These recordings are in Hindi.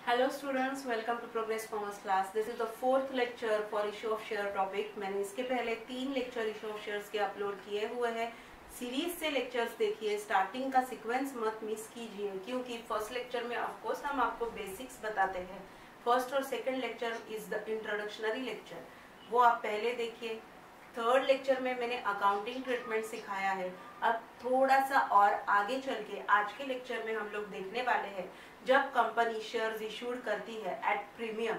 Hello students, welcome to Progress Commerce class. This is the fourth lecture for issue of share topic. मैंने इसके पहले 3 लेक्चर इशू ऑफ शेयर्स के अपलोड किए हुए हैं. सीरीज से लेक्चर्स देखिए, स्टार्टिंग का सीक्वेंस मत मिस कीजिए क्योंकि फर्स्ट लेक्चर में ऑफ कोर्स हम आपको बेसिक्स बताते हैं. फर्स्ट और second lecture is the introductory lecture, वो आप पहले देखिए. थर्ड लेक्चर में मैंने अकाउंटिंग ट्रीटमेंट सिखाया है. अब थोड़ा सा और आगे चल के आज के लेक्चर में हम लोग देखने वाले हैं जब कंपनी शेयर्स इशूड करती है एट प्रीमियम.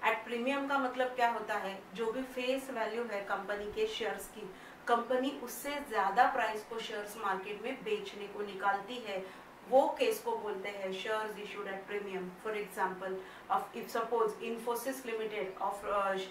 एट प्रीमियम का मतलब क्या होता है? जो भी फेस वैल्यू है कंपनी के शेयर्स की, कंपनी उससे ज्यादा प्राइस को शेयर्स मार्केट में बेचने को निकालती है, वो केस को बोलते हैं shares issued at premium. For example, if suppose Infosys limited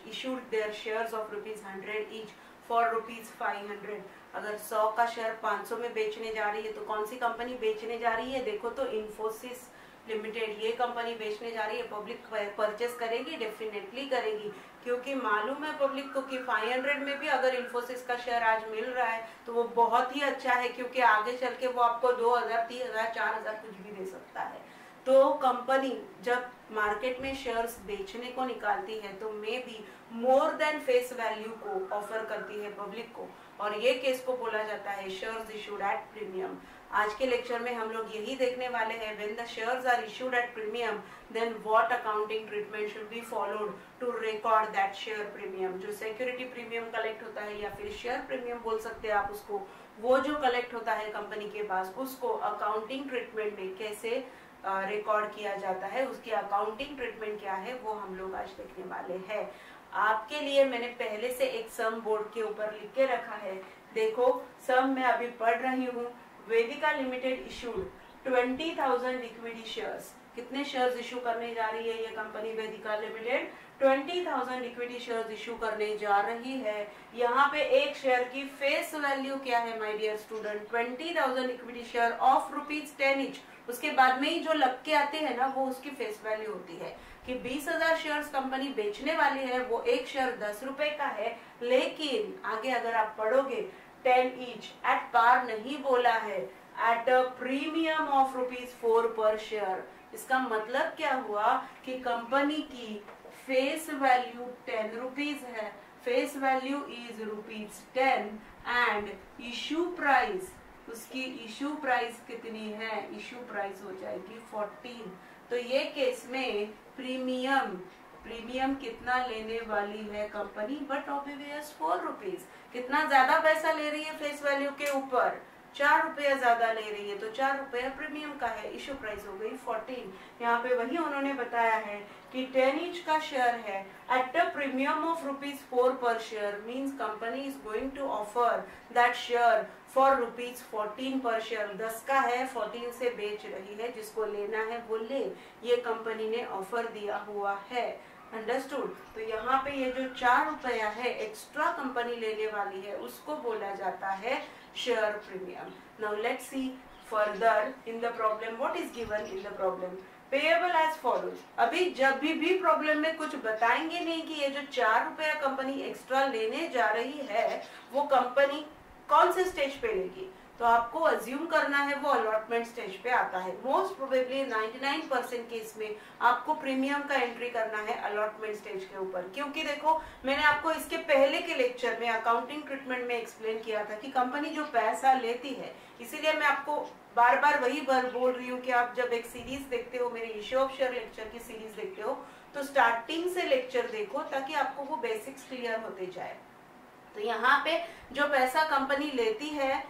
issued there shares of ₹100 each for ₹500. अगर 100 का शेयर 500 में बेचने जा रही है तो कौन सी कंपनी बेचने जा रही है? देखो तो इन्फोसिस लिमिटेड, ये कंपनी बेचने जा रही है. पब्लिक परचेस करेगी, डेफिनेटली करेगी, क्योंकि मालूम है पब्लिक को कि 500 में भी अगर इन्फोसिस का शेयर आज मिल रहा है तो वो बहुत ही अच्छा है, क्योंकि आगे चल के वो आपको 2000, 3000, 4000 कुछ भी दे सकता है. तो कंपनी जब मार्केट में शेयर्स बेचने को निकालती है तो may be more than face value को ऑफर करती है पब्लिक को, और ये केस को बोला जाता है शेयर्स इशूड एट प्रीमियम. आज के लेक्चर में हम लोग यही देखने वाले हैं. When the shares are issued at premium then what accounting treatment should be followed to record that share premium. जो सिक्योरिटी प्रीमियम कलेक्ट होता है या फिर शेयर प्रीमियम बोल सकते हैं आप उसको, वो जो कलेक्ट होता है कंपनी के पास, उसको अकाउंटिंग ट्रीटमेंट में कैसे रिकॉर्ड किया जाता है, उसकी अकाउंटिंग ट्रीटमेंट क्या है, वो हम लोग आज देखने वाले हैं. आपके लिए मैंने पहले से एक सम बोर्ड के ऊपर लिख के रखा है. देखो सम मैं अभी पढ़ रही हूँ. वेदिका लिमिटेड इशूड 20,000 इक्विटी शेयर्स. कितने शेयर्स इशू करने जा रही है ये कंपनी वेदिका लिमिटेड? 20,000 इक्विटी शेयर्स इशू करने जा रही है. यहाँ पे एक शेयर की फेस वैल्यू क्या है my dear student? 20,000 equity share of ₹10 each. उसके बाद में ही जो लग के आते हैं ना, वो उसकी फेस वैल्यू होती है कि 20,000 शेयर्स कंपनी बेचने वाली है. वो एक शेयर 10 रुपए का है, लेकिन आगे अगर आप पढ़ोगे 10 ईच एट पार नहीं बोला है, at a premium of ₹4 per share. इसका मतलब क्या हुआ कि कंपनी की फेस वैल्यू 10 रुपीज है. Face value is ₹10 and issue price, उसकी इशू प्राइस कितनी है? इशू प्राइस हो जाएगी 14. तो ये केस में प्रीमियम कितना लेने वाली है कंपनी? But obvious 4 rupees. कितना ज्यादा पैसा ले रही है फेस वैल्यू के ऊपर? 4 रुपया ज्यादा ले रही है, तो 4 रुपया प्रीमियम का है. इशू प्राइस हो गई 14. यहाँ पे वही उन्होंने बताया है कि 10 ईच का शेयर है at a premium of ₹4 per share. Means company is going to offer that share for ₹14 per share. 10 का है, 14 से बेच रही है. जिसको लेना है वो ले, ये कंपनी ने ऑफर दिया हुआ है. अंडरस्टूड? तो यहाँ पे ये जो 4 रुपया है एक्स्ट्रा कंपनी लेने वाली है, उसको बोला जाता है share premium. Now let's see further in the problem what is given in the problem. Payable as follows. अभी जब भी प्रॉब्लम में कुछ बताएंगे नहीं कि ये जो 4 रुपया कंपनी एक्स्ट्रा लेने जा रही है वो कंपनी कौन से स्टेज पे लेगी, तो आपको अज्यूम करना है वो अलॉटमेंट स्टेज पे आता है. मोस्ट प्रोबेबली 99% केस में आपको प्रीमियम का एंट्री करना है अलॉटमेंट स्टेज के ऊपर. क्योंकि देखो मैंने आपको इसके पहले के लेक्चर में अकाउंटिंग ट्रीटमेंट में एक्सप्लेन किया था कि कंपनी जो पैसा लेती है, इसीलिए मैं आपको बार बार वही बोल रही हूँ कि आप जब एक सीरीज देखते हो, मेरे इशू ऑफ शेयर लेक्चर की सीरीज देखते हो, तो स्टार्टिंग से लेक्चर देखो ताकि आपको वो बेसिक्स क्लियर होते जाए. तो यहाँ पे जो पैसा कंपनी लेती है,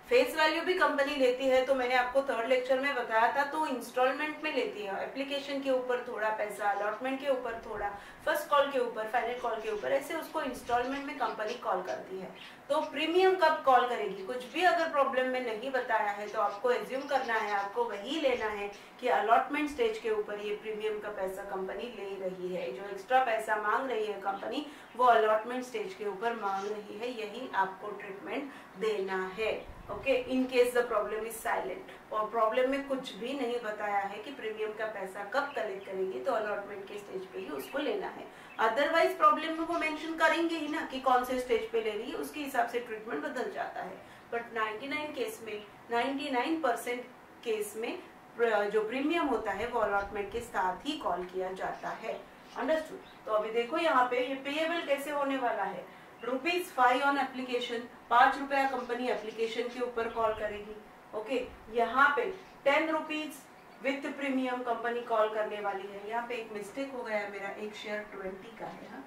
फेस वैल्यू भी कंपनी लेती है, तो मैंने आपको थर्ड लेक्चर में बताया था, तो इंस्टॉलमेंट में लेती है. एप्लीकेशन के ऊपर थोड़ा पैसा, अलॉटमेंट के ऊपर थोड़ा, फर्स्ट कॉल के ऊपर, फाइनल कॉल के ऊपर, ऐसे उसको इंस्टॉलमेंट में कंपनी कॉल करती है. तो प्रीमियम कब कॉल करेगी? कुछ भी अगर प्रॉब्लम में नहीं बताया है तो आपको एज्यूम करना है, आपको वही लेना है कि अलॉटमेंट स्टेज के ऊपर ये प्रीमियम का पैसा कंपनी ले रही है. जो एक्स्ट्रा पैसा मांग रही है कंपनी, वो अलॉटमेंट स्टेज के ऊपर मांग रही है. यही आपको ट्रीटमेंट देना है. Okay, in case the problem is silent, और प्रॉब्लम में कुछ भी नहीं बताया है कि प्रीमियम का पैसा कब कलेक्ट करेगी, तो अलॉटमेंट के स्टेज पे ही उसको लेना है. अदरवाइज प्रॉब्लम में वो मेंशन करेंगे ही ना कि कौन से स्टेज पे ले रही है, उसके हिसाब से ट्रीटमेंट बदल जाता है. बट 99% केस में जो प्रीमियम होता है वो अलॉटमेंट के साथ ही कॉल किया जाता है। अंडरस्टूड। तो अभी देखो यहाँ पे ये पेएबल कैसे होने वाला है, ₹5 ऑन एप्लीकेशन, 5 रुपया कंपनी एप्लीकेशन के ऊपर कॉल करेगी। ओके, यहाँ पे 10 rupees with premium company call करने वाली है। यहाँ पे एक मिस्टेक हो गया है मेरा, एक शेयर 20 का है, हाँ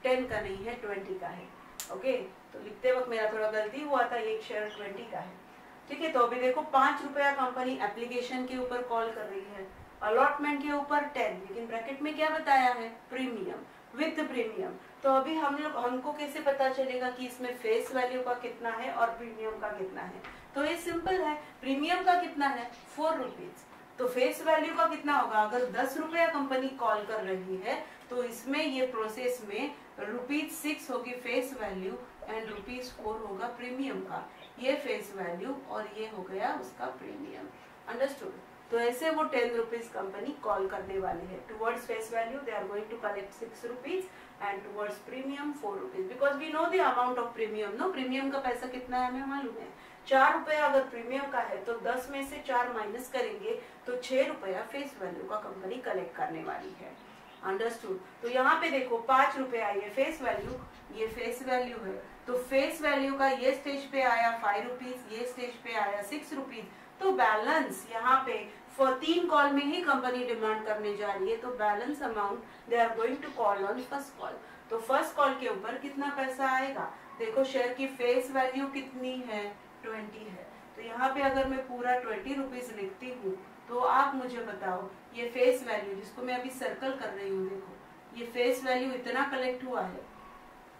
10 का नहीं है 20 का है। ओके, तो लिखते वक्त मेरा थोड़ा गलती हुआ था, एक शेयर 20 का है। ठीक है, तो अभी देखो 5 रुपया कंपनी एप्लीकेशन के ऊपर कॉल कर रही है, अलॉटमेंट के ऊपर 10, लेकिन ब्रैकेट में क्या बताया है, प्रीमियम विथ प्रीमियम। तो अभी हमको कैसे पता चलेगा कि इसमें फेस वैल्यू का कितना है और प्रीमियम का कितना है? तो ये सिंपल है, प्रीमियम का कितना है 4 रुपीज, तो फेस वैल्यू का कितना होगा, अगर 10 रुपया कंपनी कॉल कर रही है तो इसमें ये प्रोसेस में ₹6 होगी फेस वैल्यू एंड ₹4 होगा प्रीमियम का, ये फेस वैल्यू और ये हो गया उसका प्रीमियम। अंडरस्टूड। तो ऐसे वो 10 रुपीज कंपनी कॉल करने वाली है। Towards face value they are going to collect 6 rupees and towards premium 4 rupees, because we know the amount of premium. No, premium का पैसा कितना है हमें मालूम है, 4 रुपया अगर प्रीमियम का है तो 10 में से 4 माइनस करेंगे तो 6 रुपया फेस वैल्यू का कंपनी कलेक्ट करने वाली है। अंडरस्टूड। तो यहाँ पे देखो 5 रुपया ये फेस वैल्यू, ये फेस वैल्यू है, तो फेस वैल्यू का ये स्टेज पे आया 5 रुपीज, ये स्टेज पे आया 6 रुपीज, तो बैलेंस यहाँ पे फॉर 3 कॉल में ही कंपनी डिमांड करने जा रही है, तो balance amount they are going to call on first call. तो फर्स्ट कॉल के ऊपर कितना पैसा आएगा, देखो शेयर की फेस वैल्यू कितनी है 20 है, तो यहाँ पे अगर मैं पूरा 20 रुपीज लिखती हूँ तो आप मुझे बताओ ये फेस वैल्यू जिसको मैं अभी सर्कल कर रही हूँ, देखो ये फेस वैल्यू इतना कलेक्ट हुआ है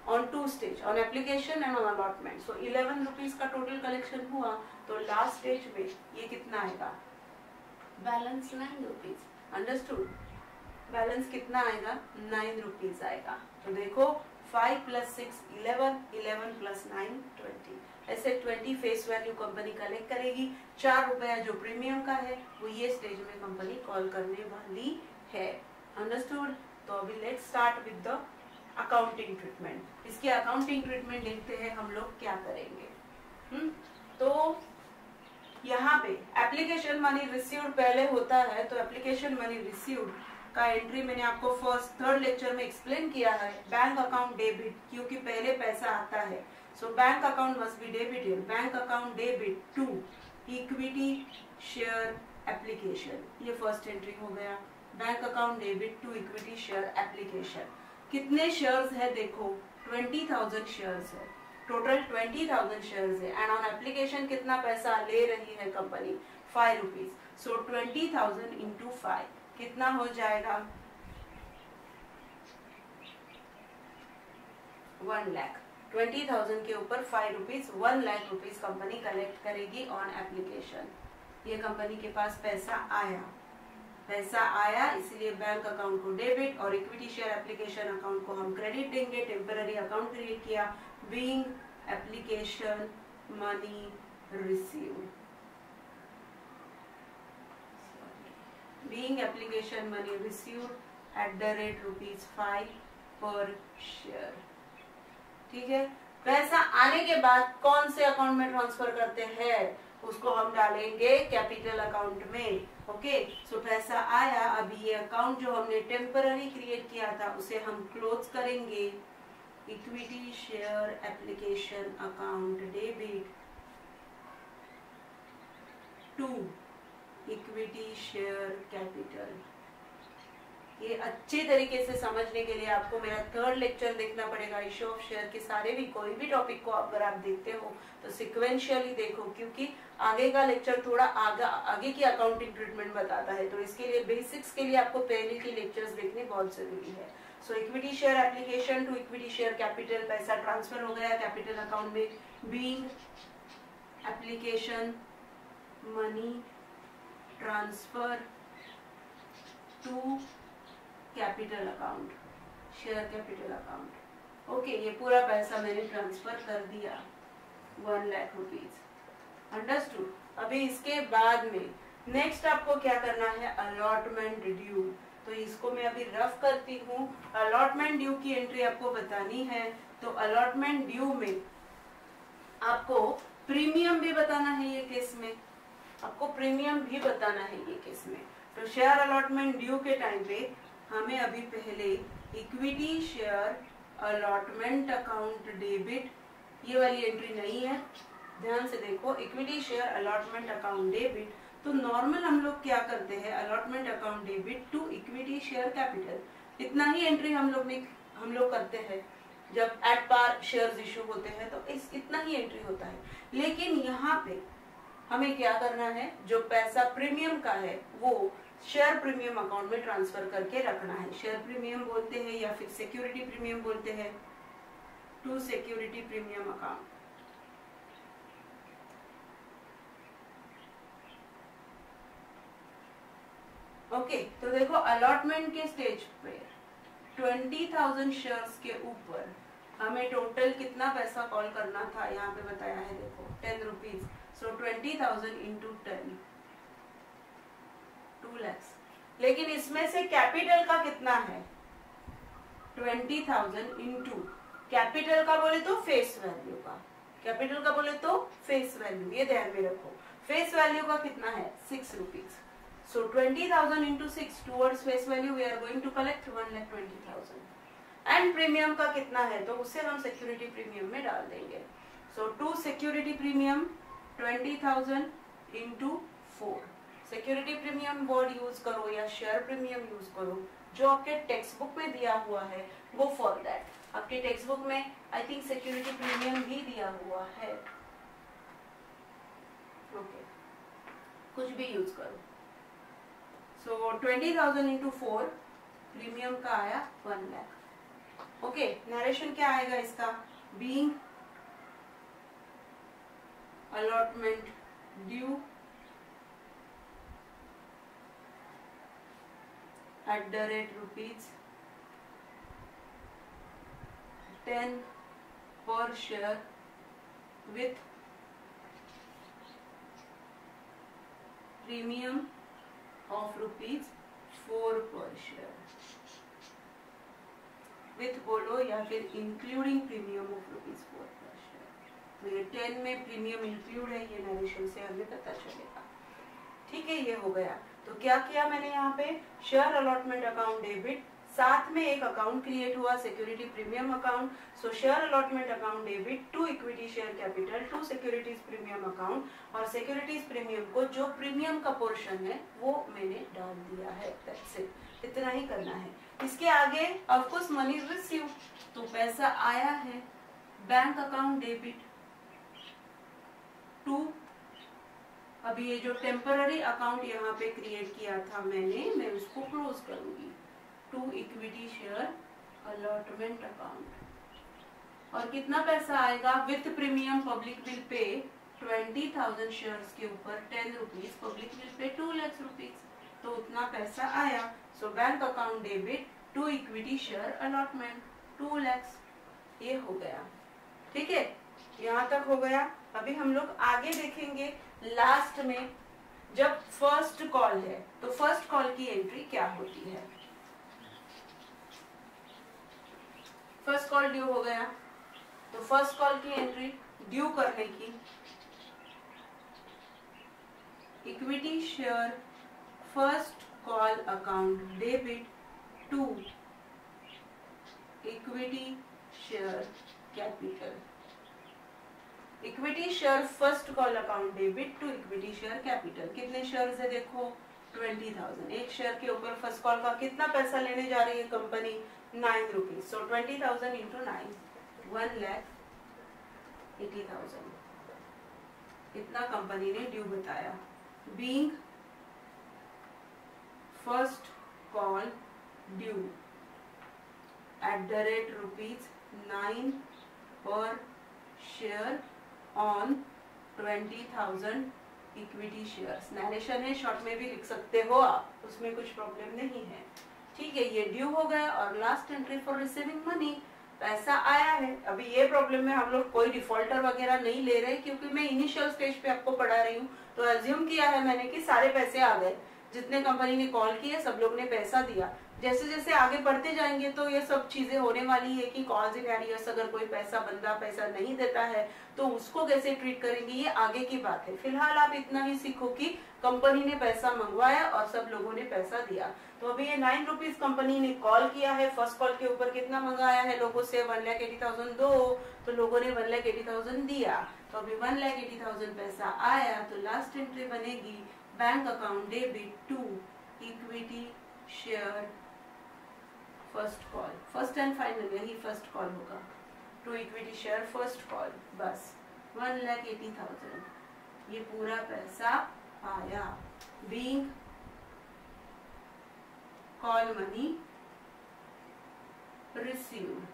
on 2 stage, on application and on allotment. So 11 rupees का टोटल कलेक्शन हुआ, तो लास्ट स्टेज में ये कितना आएगा, बैलेंस 9 रुपीज। अंडरस्टूड। बैलेंस कितना आएगा, 9 रुपीज आएगा। तो देखो 5 + 6 11, 11 + 9 20, ऐसे 20 फेस वैल्यू कंपनी कलेक्ट करेगी। 4 रुपया जो प्रीमियम का है वो ये स्टेज में कंपनी कॉल करने वाली है। अंडरस्टूड। तो अभी let's start with the accounting treatment. इसकी अकाउंटिंग ट्रीटमेंट देखते हैं हम लोग क्या करेंगे। तो यहाँ पे एप्लीकेशन मनी रिसीव्ड पहले होता है, तो एप्लीकेशन मनी रिसीव्ड का एंट्री मैंने आपको थर्ड लेक्चर में एक्सप्लेन किया है। बैंक अकाउंट डेबिट, क्योंकि पहले पैसा आता है, so bank account must be debited. Bank account debit to equity share application, ये फर्स्ट एंट्री हो गया। Bank account debit to equity share application. कितने शेयर्स है, देखो 20,000 शेयर्स है, टोटल 20,000 शेयर्स है एंड ऑन एप्लीकेशन कितना पैसा ले रही है कंपनी, 5 रुपीज। सो 20,000 इंटू 5 कितना हो जाएगा, 1 लाख। 20,000 के ऊपर 5 rupees, 1 lakh rupees company collect करेगी ऑन एप्लीकेशन। ये कंपनी के पास पैसा आया, इसलिए बैंक अकाउंट को डेबिट और इक्विटी शेयर एप्लीकेशन अकाउंट को हम क्रेडिट देंगे। टेम्पररी अकाउंट क्रिएट किया, being application money received, being application money received @5 पर शेयर। ठीक है, पैसा आने के बाद कौन से अकाउंट में ट्रांसफर करते हैं, उसको हम डालेंगे कैपिटल अकाउंट में। ओके, सो पैसा आया, अभी ये अकाउंट जो हमने टेम्पररी क्रिएट किया था उसे हम क्लोज करेंगे। Equity share application account debit to equity share capital. ये अच्छे तरीके से समझने के लिए आपको मेरा थर्ड लेक्चर देखना पड़ेगा। इश्यू ऑफ शेयर के सारे भी कोई भी टॉपिक को अगर आप देखते हो तो सिक्वेंशियली देखो, क्योंकि आगे का लेक्चर थोड़ा आगे की अकाउंटिंग ट्रीटमेंट बताता है, तो इसके लिए बेसिक्स के लिए आपको पहले की लेक्चर्स देखने बहुत जरूरी है। So equity share application to equity share capital, पैसा ट्रांसफर हो गया कैपिटल अकाउंट में। Being application money transfer to capital account, share capital account. Okay, ये पूरा पैसा मैंने ट्रांसफर कर दिया, 1 लाख रुपीज। अंडरस्टूड। अभी इसके बाद में नेक्स्ट आपको क्या करना है, अलॉटमेंट ड्यू। तो इसको मैं अभी रफ करती हूँ। अलॉटमेंट ड्यू की एंट्री आपको बतानी है, तो अलॉटमेंट ड्यू में आपको प्रीमियम भी बताना है ये केस में, आपको प्रीमियम भी बताना है ये केस में। तो शेयर अलॉटमेंट ड्यू के टाइम पे हमें अभी पहले equity share allotment account debit, ये वाली एंट्री नहीं है, ध्यान से देखो, equity share allotment account debit. तो नॉर्मल हम लोग क्या करते हैं, allotment account debit to equity share capital, इतना ही एंट्री हम लोग करते हैं जब एट पार शेयर्स इशू होते हैं, तो इतना ही एंट्री होता है। लेकिन यहाँ पे हमें क्या करना है, जो पैसा प्रीमियम का है वो शेयर प्रीमियम अकाउंट में ट्रांसफर करके रखना है। शेयर प्रीमियम बोलते हैं या फिर सिक्योरिटी प्रीमियम बोलते हैं, to security premium account. Okay, तो देखो अलॉटमेंट के स्टेज पे 20,000 शेयर्स के ऊपर हमें टोटल कितना पैसा कॉल करना था, यहाँ पे बताया है देखो 10 रुपीज। So 20,000 into 10, 2 lakhs। लेकिन इसमें से कैपिटल का कितना है, 20,000 इंटू कैपिटल का बोले तो फेस वैल्यू का, कैपिटल का बोले तो फेस वैल्यू, ये ध्यान में रखो, फेस वैल्यू का कितना है 6 rupees. So 20,000 into 6 towards face value we are going to collect 1,20,000। And premium का कितना है तो उसे हम सिक्योरिटी प्रीमियम में डाल देंगे। So to security premium 20,000 into 4, security premium word use करो या शेयर प्रीमियम यूज करो, जो आपके टेक्स्ट बुक में दिया हुआ है गो फॉर दैट। आपके टेक्स्ट बुक में आई थिंक सिक्योरिटी प्रीमियम भी दिया हुआ है, ओके, कुछ भी यूज करो। सो 20,000 इंटू 4 प्रीमियम का आया 1 लाख। ओके, नरेशन क्या आएगा इसका, being allotment due @rupees 10 per share with premium of rupees 4 per share, with बोलो या फिर including premium of rupees 4 per share. तो ये 10 में प्रीमियम इंक्लूड है, ये नरेशन से हमें पता चलेगा। ठीक है, ये हो गया। तो क्या किया मैंने यहाँ पे, शेयर अलॉटमेंट अकाउंट डेबिट, साथ में एक अकाउंट क्रिएट हुआ security premium account. So share allotment account debit to equity share capital to securities premium account, और सिक्योरिटीज प्रीमियम को जो प्रीमियम का पोर्शन है वो मैंने डाल दिया है। दैट्स इट, इतना ही करना है। इसके आगे ऑफ कोर्स मनी रिसीव, तो पैसा आया है, बैंक अकाउंट डेबिट टू, अभी ये जो टेम्पररी अकाउंट यहाँ पे क्रिएट किया था मैं उसको क्लोज करूंगी, to equity share allotment account. और कितना पैसा आएगा, with premium public will pay 20,000 shares के ऊपर 10 rupees, public will pay 2 lakh rupees, तो उतना पैसा आया। So bank account debit to equity share allotment 2 lakhs, ये हो गया। ठीक है, यहाँ तक हो गया। अभी हम लोग आगे देखेंगे लास्ट में, जब फर्स्ट कॉल है तो फर्स्ट कॉल की एंट्री क्या होती है। फर्स्ट कॉल ड्यू हो गया, तो फर्स्ट कॉल की एंट्री ड्यू करने की, equity share first call account debit to equity share capital, equity share first call account debit to equity share capital. कितने शेयर्स है देखो 20,000, एक शेयर के ऊपर फर्स्ट कॉल का कितना पैसा लेने जा रही है कंपनी, 9 रुपीज। सो 20,000 इंटू 9, 1,80,000, इतना कंपनी ने ड्यू बताया। Being first call due @rupees 9 पर share on 20,000 equity shares. Narration है, शॉर्ट में भी लिख सकते हो आप, उसमें कुछ प्रॉब्लम नहीं है। ठीक है, ये ड्यू हो गया। और last entry for receiving money, पैसा आया है। अभी ये प्रॉब्लम में हम लोग कोई डिफॉल्टर वगैरह नहीं ले रहे, क्योंकि मैं इनिशियल स्टेज पे आपको पढ़ा रही हूँ, तो अज्यूम किया है मैंने कि सारे पैसे आ गए। जितने कंपनी ने कॉल किए सब लोग ने पैसा दिया। जैसे जैसे आगे बढ़ते जाएंगे तो ये सब चीजें होने वाली है कि कॉल्स इन एरियर्स, अगर कोई बंदा पैसा नहीं देता है तो उसको कैसे ट्रीट करेंगे, ये आगे की बात है। फिलहाल आप इतना ही सीखो कि कंपनी ने पैसा मंगवाया और सब लोगों ने पैसा दिया। तो अभी ये 9 रुपीज कंपनी ने कॉल किया है। फर्स्ट कॉल के ऊपर कितना मंगाया है लोगों से, 1,80,000 दो, तो लोगों ने 1,80,000 दिया। तो अभी 1,80,000 पैसा आया, तो लास्ट एंट्री बनेगी bank account debit to equity share first call, first and final यही फर्स्ट कॉल होगा, to equity share first call. बस 1,80,000 ये पूरा पैसा आया। Being call money received,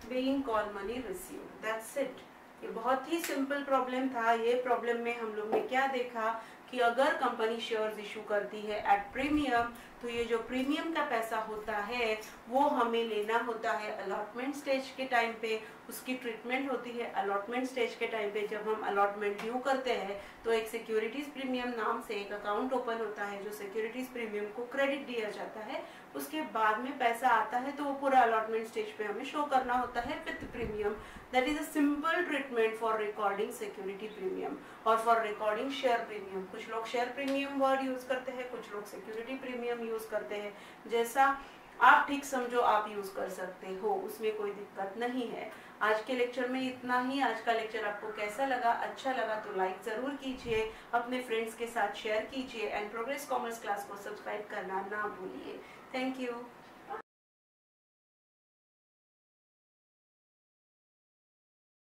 being call money received, that's it. ये बहुत ही सिंपल प्रॉब्लम था। ये प्रॉब्लम में हम लोग ने क्या देखा कि अगर कंपनी शेयर्स इशू करती है एट प्रीमियम, तो ये जो प्रीमियम का पैसा होता है वो हमें लेना होता है अलॉटमेंट स्टेज के टाइम पे। उसकी ट्रीटमेंट होती है अलॉटमेंट स्टेज के टाइम पे। जब हम अलॉटमेंट ड्यू करते हैं तो एक सिक्योरिटीज प्रीमियम नाम से एक अकाउंट ओपन होता है जो सिक्योरिटीज प्रीमियम को क्रेडिट दिया जाता है। उसके बाद में पैसा आता है तो वो पूरा अलॉटमेंट स्टेज पे हमें शो करना होता है with premium. That is a simple treatment for recording security premium और फॉर रिकॉर्डिंग शेयर प्रीमियम। कुछ लोग शेयर प्रीमियम वर्ड यूज करते हैं, कुछ लोग सिक्योरिटी प्रीमियम यूज करते हैं। जैसा आप ठीक समझो आप यूज कर सकते हो, उसमें कोई दिक्कत नहीं है। आज के लेक्चर में इतना ही। आज का लेक्चर आपको कैसा लगा? अच्छा लगा तो लाइक जरूर कीजिए, अपने फ्रेंड्स के साथ शेयर कीजिए एंड प्रोग्रेस कॉमर्स क्लास को सब्सक्राइब करना ना भूलिए। Thank you.